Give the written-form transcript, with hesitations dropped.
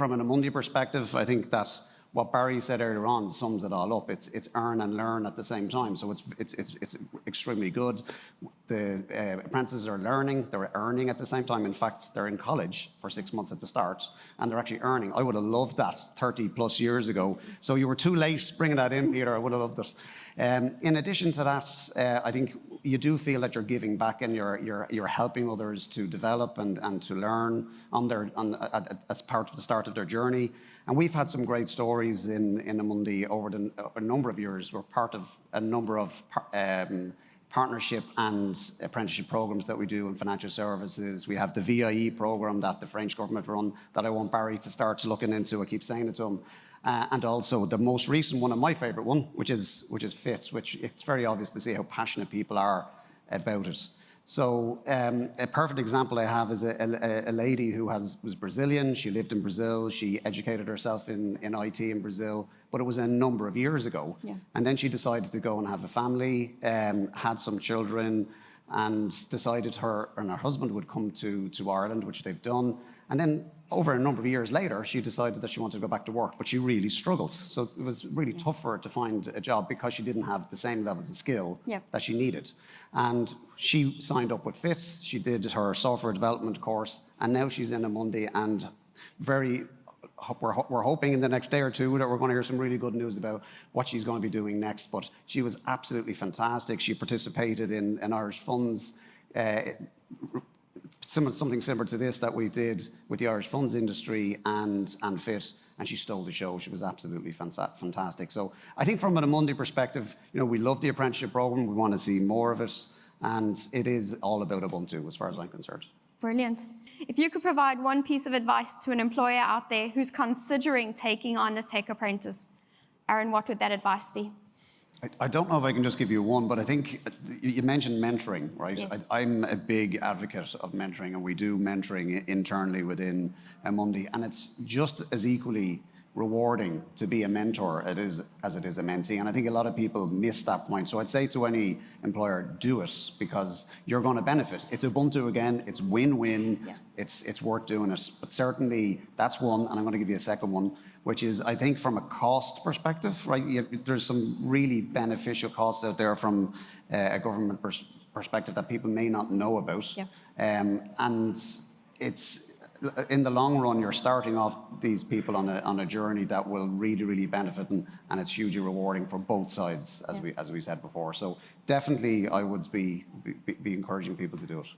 from an Amundi perspective, I think that what Barry said earlier on sums it all up. It's earn and learn at the same time. So it's extremely good. The apprentices are learning, they're earning at the same time. In fact, they're in college for 6 months at the start, and they're actually earning. I would have loved that 30 plus years ago. So you were too late bringing that in, Peter. I would have loved it. In addition to that, I think you do feel that you're giving back and you're helping others to develop and to learn as part of the start of their journey. And we've had some great stories in Amundi over a number of years. We're part of a number of partnership and apprenticeship programs that we do in financial services. We have the VIE program that the French government run that I want Barry to start looking into. I keep saying it to him. And also the most recent one, and my favorite one, which is FIT, which it's very obvious to see how passionate people are about it. So a perfect example I have is a lady who was Brazilian. She lived in Brazil. She educated herself in IT in Brazil, but it was a number of years ago. Yeah. And then she decided to go and have a family, had some children, and decided her and her husband would come to Ireland, which they've done. And then over a number of years later, she decided that she wanted to go back to work, but she really struggled. So it was really tough for her to find a job because she didn't have the same levels of skill that she needed. And she signed up with FIT. She did her software development course, and now she's in Amundi, and we're hoping in the next day or two that we're going to hear some really good news about what she's going to be doing next. But she was absolutely fantastic. She participated in Irish funds, something similar to this that we did with the Irish funds industry and FIT, and she stole the show. She was absolutely fantastic. So I think from an Amundi perspective, we love the apprenticeship program. We want to see more of it, and it is all about Ubuntu as far as I'm concerned. Brilliant. If you could provide one piece of advice to an employer out there who's considering taking on a Tech Apprentice, Aaron, what would that advice be? I don't know if I can just give you one, but I think you mentioned mentoring, right? Yes. I'm a big advocate of mentoring, and we do mentoring internally within Amundi, and it's just as equally rewarding to be a mentor as it is a mentee. And I think a lot of people miss that point. So I'd say to any employer, do it, because you're going to benefit. It's Ubuntu again, it's win-win, it's worth doing it. But certainly that's one, and I'm going to give you a second one, which is, I think from a cost perspective, right, there's some really beneficial costs out there from a government perspective that people may not know about. Yeah. And it's, in the long run, you're starting off these people on a journey that will really, really benefit them, and it's hugely rewarding for both sides, as we said before. So definitely I would be encouraging people to do it.